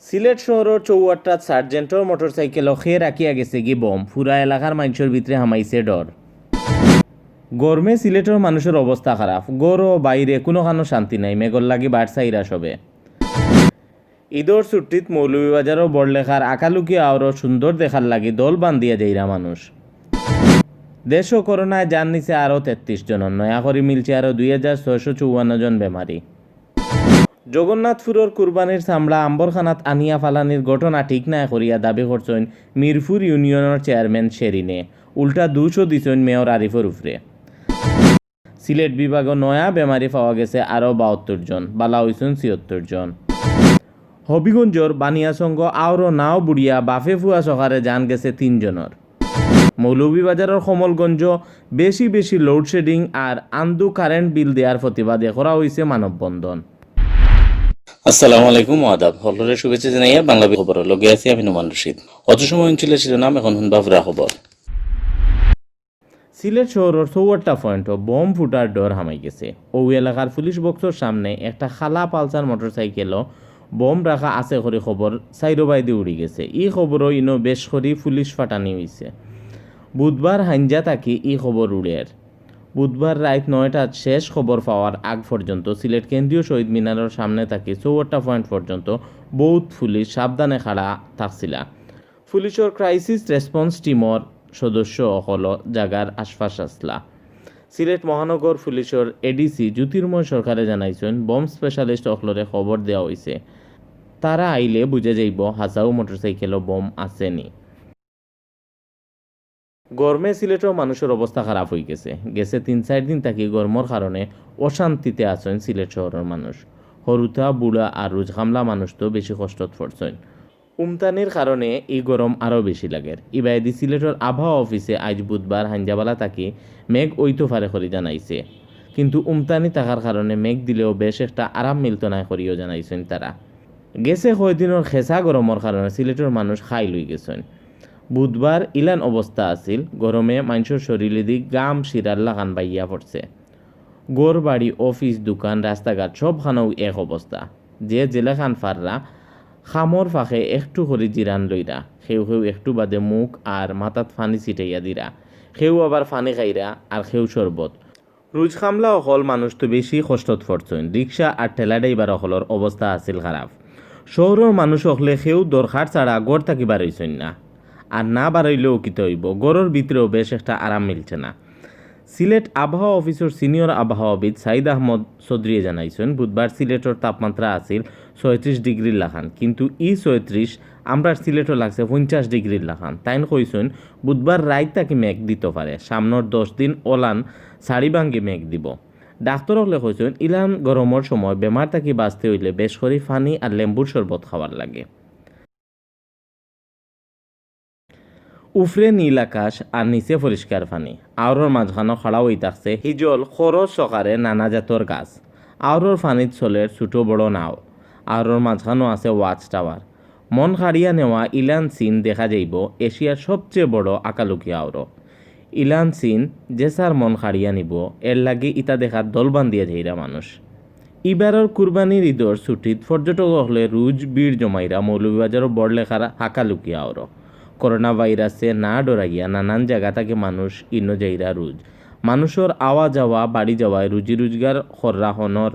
সিলেট শহরের চউআটটা সার্জেন্টর মোটরসাইকেল খেয়ে রাখিয়া গেছে কি বম, পুরা এলাকার মানুষের ভিতরে হামাইছে ডর। গরমে সিলেটের মানুষের অবস্থা খারাপ, গরও বাইরে কোনোখানো শান্তি নাই, মেঘর লাগি বাড়সাইরা সবে। ঈদর ছুটিত মৌলভীবাজারও বড়লেখার আকালুকি আওরও সুন্দর দেখার লাগি দল বান্ধিয়া যাইরা মানুষ। দেশও করোনায় যান নিছে আরও 33 জনের, নয়া করে মিলছে আরও 2654 জন বেমারি। জগন্নাথপুরের কুরবানির চামড়া আম্বরখানাত আনিয়া ফালানির ঘটনা ঠিক না করিয়া দাবি করছেন মিরপুর ইউনিয়নের চেয়ারম্যান শেরিনে, উল্টা 200 দিছেন মেয়র আরিফের উপরে। সিলেট বিভাগে নয়া বেমারি পাওয়া গেছে আরও 72 জন, বালা হইছেন 76 জন। হবিগঞ্জর বানিয়াসঙ্গ আওরো নাও বুড়িয়া বাফে ফুয়া সকারে যান গেছে 3 জনের। মৌলভীবাজারের কমলগঞ্জ বেশি বেশি লোডশেডিং আর আন্দু কারেন্ট বিল দেওয়ার প্রতিবাদে করা হয়েছে মানববন্ধন। আসসালামু আলাইকুম, আদাব। হলরে শুভেচ্ছা জানাইয়া বাংলা খবর লগে আছি আমি নোমান রশিদ। অত সময় অঞ্চলের শিরোনাম এখন শুনবা পুরা খবর। সিলেট শহরের 64টা পয়েন্টও বোম ফুটার ডর হামাই গেছে। ও এলাকার পুলিশ বক্সর সামনে একটা খালা পালসার মোটরসাইকেলও বোম রাখা আছে করে খবর সাইরোবাইদি উড়ি গেছে। ই খবরও ইনো বেশ করে পুলিশ ফাটানি হয়েছে। বুধবার হাইঞ্জা থাকি ই খবর উড়ের। বুধবার রাত 9টার শেষ খবর পাওয়ার আগ পর্যন্ত সিলেট কেন্দ্রীয় শহীদ মিনারের সামনে থাকি 64টা পয়েন্ট পর্যন্ত বহুত পুলিশ সাবধানে খাড়া থাকছিলা। পুলিশের ক্রাইসিস রেসপন্স টিমর সদস্য অকল জাগার আশপাশ আসলা। সিলেট মহানগর পুলিশের এডিসি জ্যোতির্ময় সরকারে জানাইছেন বম স্পেশালিস্ট অকলরে খবর দেওয়া হয়েছে, তারা আইলে বুঝে যাইব হাজাও মোটরসাইকেলও বম আসেনি। গরমে সিলেটের মানুষের অবস্থা খারাপ হয়ে গেছে। 3-4 দিন থাকি গরমের কারণে অশান্তিতে আছেন সিলেট শহরের মানুষ। হরুতা বুড়া আর রুজখামলা মানুষ তো বেশি কষ্টত পড়ছেন। উমতানির কারণে এই গরম আরও বেশি লাগে। ইবাইদি সিলেটের আবহাওয়া অফিসে আজ বুধবার হাঞ্জাবালা থাকি মেঘ ওইতো ফারে করি জানাইছে, কিন্তু উমতানি থাকার কারণে মেঘ দিলেও বেশ একটা আরাম মিলত না করিও জানাইছেন তারা। কয়দিনের খেসা গরমের কারণে সিলেটের মানুষ খাই লই গেছেন। বুধবার ইলান অবস্থা আছিল, গরমে মানুষের শরীরে দিক গাম শিরার লাগান বাইয়া পড়ছে। গড় বাড়ি অফিস দোকান রাস্তাঘাট সবখানেও এক অবস্থা। যে জেলেখান ফাররা খামর ফাঁকে একটু করে জিরান লইরা, সেও একটু বাদে মুখ আর মাথাত ফানি ছিটাইয়া দিরা, সেও আবার ফানি খাইরা আর সেও শরবত। রুজ খামলা অকল মানুষ তো বেশি কষ্টত পড়ছেন। রিক্সা আর ঠেলা ড্রাইভার অকলর অবস্থা আছিল খারাপ। শহরের মানুষ হলে সেও দরকার ছাড়া গড় থাকি বাড়াইছেন না, আর না বাড়াইলেও কিতে হইব, গড়ের ভিতরেও বেশ একটা আরাম মিলছে না। সিলেট আবহাওয়া অফিসের সিনিয়র আবহাওয়াবিদ সাইদ আহমদ চৌধুরী জানাইছেন বুধবার সিলেটের তাপমাত্রা আছিল 36 ডিগ্রির লাখান, কিন্তু 36 আমরা সিলেটও লাগছে 50 ডিগ্রির লাখান। তাইন কইছেন বুধবার রাত তাকে মেঘ দিতে পারে, সামনের 10 দিন ওলান সারি ভাঙ্গি মেঘ দিব। ডাক্তার হলে কইছেন ইলান গরমের সময় বেমার তাকে বাঁচতে হইলে বেশ করে পানি আর লেম্বুর শরবত খাওয়ার লাগে। উফরে নীল আকাশ আর নিচে পরিষ্কার পানি। আওরর মাঝখানো খাড়া হয়ে থাকছে হিজল খরচ সকারে নানা জাতর গাছ। আওরর পানিত চলের ছোটো বড় নাও। আওরর মাঝখানো আছে ওয়াচ টাওয়ার। মন হারিয়া নেওয়া ইলান সিন দেখা যাইব এশিয়ার সবচেয়ে বড় আকালুকি আওর। ইলান সিন যে সার মন হারিয়া নিব, এর লাগে ইতা দেখার দলবান দিয়ে যাইরা মানুষ। ইবারের কুরবানির ঈদর ছুটিত পর্যটক হলে রুজ বীর জমাইরা মৌলভীবাজারের বড়লেখার আকালুকি আওর। করোনা ভাইরাসে না ডরাইয়া নানান জায়গা থেকে মানুষ ইনো যাইরা রুজ। মানুষের আওয়া যাওয়া বাড়ি যাওয়ায় রুজি রোজগার খররা হনর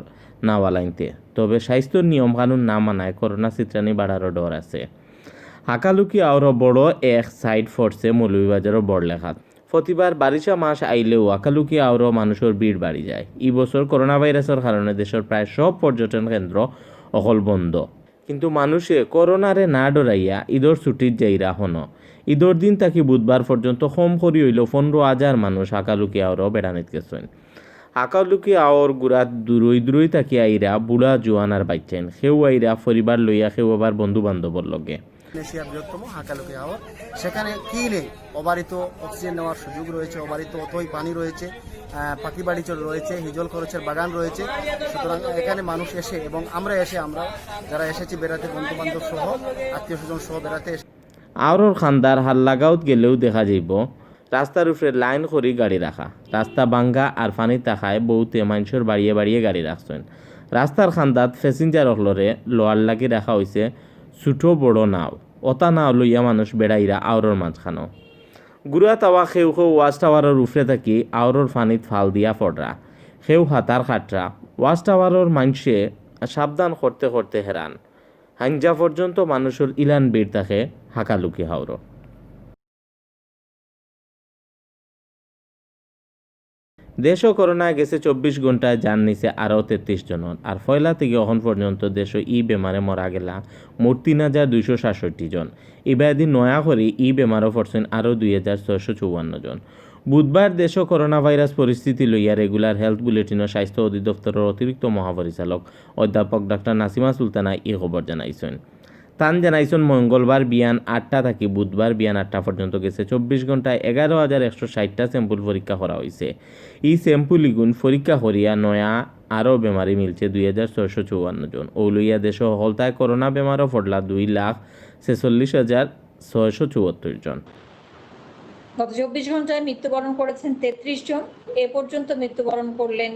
নাওয়ালাইনতে, তবে স্বাস্থ্যর নিয়ম কানুন না মানায় করোনা চিত্রানি বাড়ারও ডর আছে। হাকালুকি আওর বড় এক সাইড ফোর্সে মৌলভীবাজারের বড়লেখাত। প্রতিবার বারিশা মাস আইলেও আকালুকি আওর মানুষের ভিড় বাড়ি যায়। এই বছর করোনা ভাইরাসের কারণে দেশের প্রায় সব পর্যটন কেন্দ্র অকল বন্ধ, কিন্তু মানুষে করোনারে না ডরাইয়া ঈদর ছুটির যাইরা হন। ঈদর দিন থাকি বুধবার পর্যন্ত কম করি হইল 15,000 মানুষ আকালুকি আওরও বেড়ানিত গেছেন। আকালুকি আওর গুড়াত দূরই থাকি আইরা বুড়া জোয়ান আর বাচ্চেন, সেও আইরা পরিবার লইয়া, সেও আবার বন্ধু বান্ধবর লগে। এশিয়ার বৃহত্তম হাকালুকি হাওর। সেখানে কি নেই, অবারিত অক্সিজেন নেওয়ার সুযোগ রয়েছে, অবারিত অতই পানি রয়েছে, পাখি বাড়িচর রয়েছে, হিজল খরচের বাগান রয়েছে। সুতরাং এখানে মানুষ এসে এবং আমরা যারা এসেছি বেড়াতে, বন্ধু বান্ধব সহ আত্মীয় স্বজন সহ বেড়াতে আওরর খান্দার হাল্লাগাঁওত গেলেও দেখা যাইব রাস্তার উপরে লাইন করি গাড়ি রাখা, রাস্তা ভাঙ্গা আর পানি তাকায় বহুতে মানুষের বাড়িয়ে বাড়িয়ে গাড়ি রাখছেন। রাস্তার খান্দাত প্যাসেঞ্জার হলরে লোয়ার লাগি রাখা হয়েছে ছোটো বড় নাও, অতা নাও লইয়া মানুষ বেড়াইরা আওরর মাঝখানো। গুড়া তাওয়া খেউ ওয়াচ টাওয়ারের উফরে থাকি আওরর পানিত ফাল দিয়া ফডরা, খেউ হাতার খাটরা। ওয়াচ টাওয়ারের মানুষে সাবধান করতে করতে হেরান, হাঞ্জা পর্যন্ত মানুষের ইলান বীর থাকে হাকালুকি হাওর। দেশও করোনায় গেছে 24 ঘন্টায় যান নিছে আরও 33 জনের। আর পয়লা থেকে এখন পর্যন্ত দেশও বেমারে মরা গেলা মোট 3267 জন। এবার নয়া করে বেমারও পড়ছেন আরও 2654 জন। বুধবার দেশও করোনা ভাইরাস পরিস্থিতি লইয়া রেগুলার হেলথ বুলেটিনের স্বাস্থ্য অধিদপ্তরের অতিরিক্ত মহাপরিচালক অধ্যাপক ডাক্তার নাসিমা সুলতানা এই খবর জানাইছেন। তান জানাইছেন মঙ্গলবার বিয়ান 8টা থাকি বুধবার বিয়ান 8টা পর্যন্ত গেছে 24 ঘন্টায় 11,160টা স্যাম্পল পরীক্ষা করা হয়েছে। এই স্যাম্পল ইগুণ পরীক্ষা করিয়া নয়া আরও বেমারি মিলছে 2654 জন। ও লইয়া দেশ হলতায় করোনা বেমারও পড়লা 2,46,674 জন। গত 24 ঘন্টায় মৃত্যুবরণ করেছেন 33 জন। এ পর্যন্ত মৃত্যুবরণ করলেন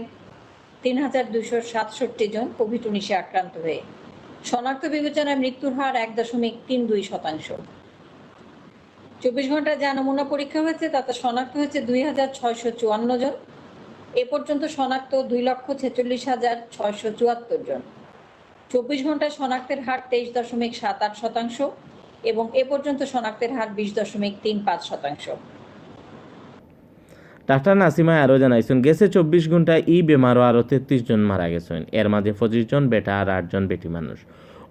3,267 জন কোভিড-19 আক্রান্ত হয়ে। শনাক্ত বিবেচনায় মৃত্যুর হার 1.32%। 24 ঘন্টায় যা নমুনা পরীক্ষা হয়েছে তাতে শনাক্ত হয়েছে 2,654 জন। এ পর্যন্ত শনাক্ত 2,46,674 জন। 24 ঘন্টায় শনাক্তের হার 23.78% এবং এ পর্যন্ত শনাক্তের হার 20.35%। ডাক্তার নাসিমা আরও জানাইছেন গেছে 24 ঘন্টায় বেমারও আরও 33 জন মারা গেছেন। এর মাঝে 25 জন বেটা আর 8 জন বেটি মানুষ।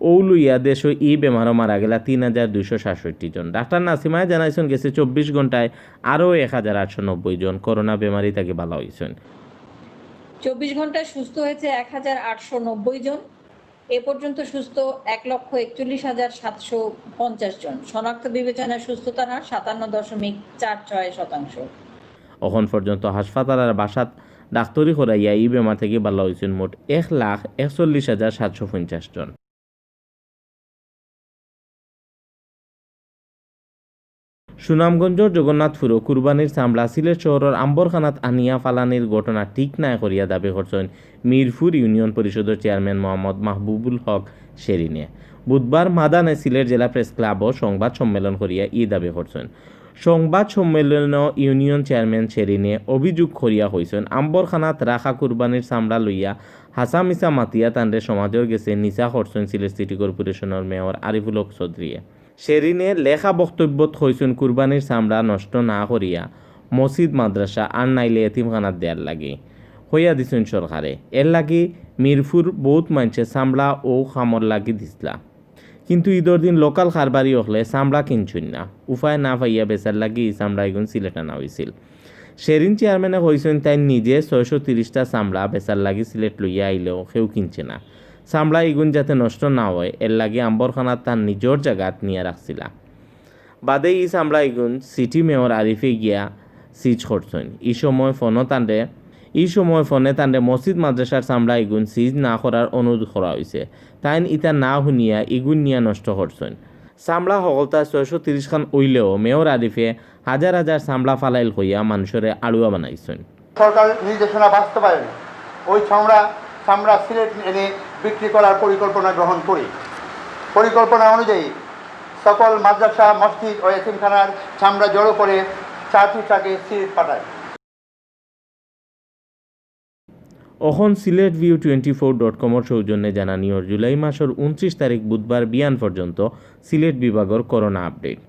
ও লইয়া দেশও বেমারও মারা গেলা 3,267 জন। ডাক্তার নাসিমায় জানাইছেন গেছে 24 ঘন্টায় আরও 1,890 জন করোনা বেমারি তাকে ভালো হয়েছেন। 24 ঘন্টায় সুস্থ হয়েছে 1,890 জন। এ পর্যন্ত সুস্থ 1,41,750 জন। শনাক্ত বিবেচনায় সুস্থতার হার 57.46%। এখন পর্যন্ত হাসপাতাল আর বাসাত ডাক্তারি করাইয়া বেমার থেকে ভালো হয়েছেন মোট 1,41,750 জন। সুনামগঞ্জের জগন্নাথপুরও কুরবানির চামড়া সিলেট শহরের আম্বরখানাত আনিয়া ফালানির ঘটনা ঠিক নাই করিয়া দাবি করছেন মিরপুর ইউনিয়ন পরিষদের চেয়ারম্যান মোহাম্মদ মাহবুবুল হক শেরিনে। বুধবার মাদানে সিলেট জেলা প্রেস ক্লাবও সংবাদ সম্মেলন করিয়া দাবি করছেন। সংবাদ সম্মেলন ইউনিয়ন চেয়ারম্যান শেরিনে অভিযোগ করিয়া হয়েছেন আম্বরখানাত রাখা কুরবানির চামড়া লইয়া হাসামিসা মাতিয়া তান্ডে সমাজের গেছে নিচা করছেন সিলেট সিটি কর্পোরেশনের মেয়র আরিফুল হক চৌধুরীয়ে। শেরিনে লেখা বক্তব্যত হয়েছেন কুরবানির চামড়া নষ্ট না করিয়া মসজিদ মাদ্রাসা আর নাইলে এতিমখানাত দেয়ার লাগে হইয়া দিছেন সরকারে। এর লাগি মিরপুর বহুত মানুষে চামড়া ও খামর লাগি দিসলা, কিন্তু ঈদের দিন লোকাল কারবারি হলে চামড়া কিনছুন না। উপায় না পাইয়া বেচার লাগি চামড়া এগুন সিলেট আনা হয়েছিল। শেরিন চেয়ারম্যানে কইছেন তাই নিজে 630টা চামড়া বেচার লাগি সিলেট লইয়া আইলেও কেউ কিনছে না। চামড়া এগুন যাতে নষ্ট না হয় এর লাগে আম্বরখানাত তার নিজের জায়গাত নিয়ে রাখছিলা। বাদে চামড়া এগুন সিটি মেয়র আরিফে গিয়া সিজ করছেন। এই সময় ফোনে তান্ডে মসজিদ মাদ্রাসার চামড়া এগুন সিজ না করার অনুরোধ করা হয়েছে। তাই ইটা না শুনিয়া এগুন নিয়ে নষ্ট করছেন। চামড়া সকলতা 630 খান ওইলেও মেয়র আরিফে হাজার হাজার চামড়া ফালাইল হইয়া মানুষরে আড়ুয়া বানাইছেন। সরকার নির্দেশনা বাস্তবায়নে ওই চামড়া সিলেট এনে বিক্রি করার পরিকল্পনা গ্রহণ করি। পরিকল্পনা অনুযায়ী সকল মাদ্রাসা, মসজিদ ও এতিমখানার চামড়া জড়ো করে 4টি ট্রাকে সিলেট পাঠায়। অখন সিলেট ভিউ 24.com সৌজন্যে জানানিওর জুলাই মাসের 29 তারিখ বুধবার বিয়ান পর্যন্ত সিলেট বিভাগের করোনা আপডেট।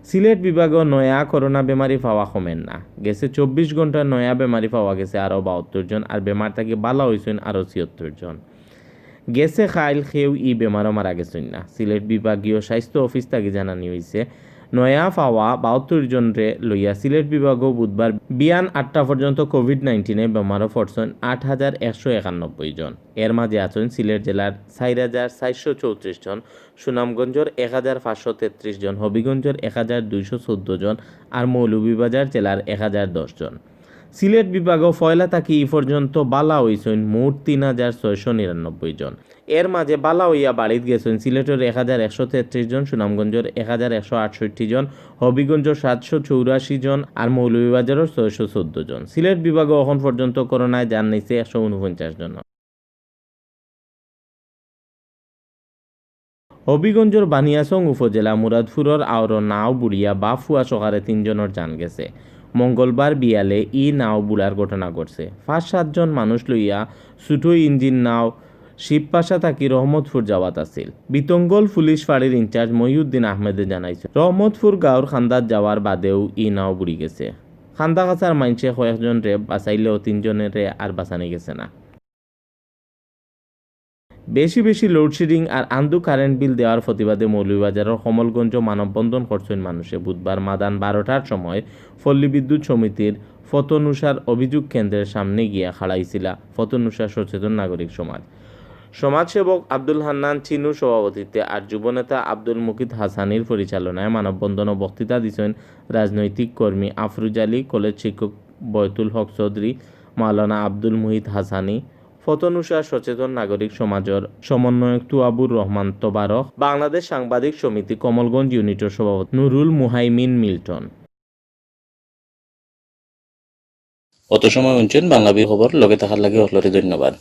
সিলেট বিভাগের নয়া করোনা বেমারি পাওয়া কমেন না। গেছে 24 ঘন্টার নয়া বেমারি পাওয়া গেছে আরও 72 জন। আর বেমার থেকে বালা হয়েছেন আরও 76 জন। গেছে খাইল খেউ বেমারও মারা গেছেন না। সিলেট বিভাগীয় স্বাস্থ্য অফিস থেকে জানানি হয়েছে নয়া পাওয়া 72 জনরে লইয়া সিলেট বিভাগও বুধবার বিয়ান 8টা পর্যন্ত কোভিড-19 বেমারও পড়ছেন 8191 জন। এর মাঝে আছেন সিলেট জেলার 4434 জন, সুনামগঞ্জের 1533 জন, হবিগঞ্জের 1214 জন আর মৌলভীবাজার জেলার 1010 জন। সিলেট বিভাগও ফয়লা থাকি ই পর্যন্ত বালা হইছেন মোট 3699 জন। এর মাঝে বালা হইয়া বাড়িত গেছেন সিলেটের 1133 জন, সুনামগঞ্জের 1168 জন, হবিগঞ্জের 784 জন আর মৌলভীবাজারের 614 জন। সিলেট বিভাগও এখন পর্যন্ত করোনায় জান নিছে 149 জন। হবিগঞ্জের বানিয়াচং উপজেলা মুরাদপুরের আওর নাও বুড়িয়া বা ফুয়া সকারে 3 জনের জান গেছে। মঙ্গলবার বিয়ালে ই নাও বুড়ার ঘটনা ঘটছে। 5-7 জন মানুষ লইয়া ছোটো ইঞ্জিন নাও শিবপাশা থাকি রহমতপুর যাওয়াত আছিল। বিতঙ্গল পুলিশ ফাঁড়ির ইনচার্জ মহিউদ্দিন আহমেদে জানাইছে, রহমতপুর গাঁওর খান্দাত যাওয়ার বাদেও ই নাও বুড়ি গেছে। খান্দা কাছার মাইনসে কয়েকজন রে বাঁচাইলেও 3 জনের রে আর বাঁচানি গেছে না। বেশি বেশি লোডশেডিং আর আন্দু কারেন্ট বিল দেওয়ার প্রতিবাদে মৌলভীবাজারের কমলগঞ্জ মানববন্ধন করছেন মানুষে। বুধবার মাদান 12টার সময় পল্লী বিদ্যুৎ সমিতির ফতনুষার অভিযোগ কেন্দ্রের সামনে গিয়া খাড়াইছিল ফতনুষার সচেতন নাগরিক সমাজ। সমাজসেবক আব্দুল হান্নান চিনুর সভাপতিত্বে আর যুবনেতা আব্দুল মুকিত হাসানির পরিচালনায় মানববন্ধন ও বক্তৃতা দিচ্ছেন রাজনৈতিক কর্মী আফরুজ আলী, কলেজ শিক্ষক বয়তুল হক চৌধুরী, মাওলানা আব্দুল মুহিত হাসানি, ফতনুষা সচেতন নাগরিক সমাজের সমন্বয়ক তুয়াবুর রহমান তোবারক, বাংলাদেশ সাংবাদিক সমিতি কমলগঞ্জ ইউনিটের সভাপতি নুরুল মুহাইমিন মিল্টন। অত সময় শুনছেন বাংলা খবর, লগে থাকার লাগে হলরে ধন্যবাদ।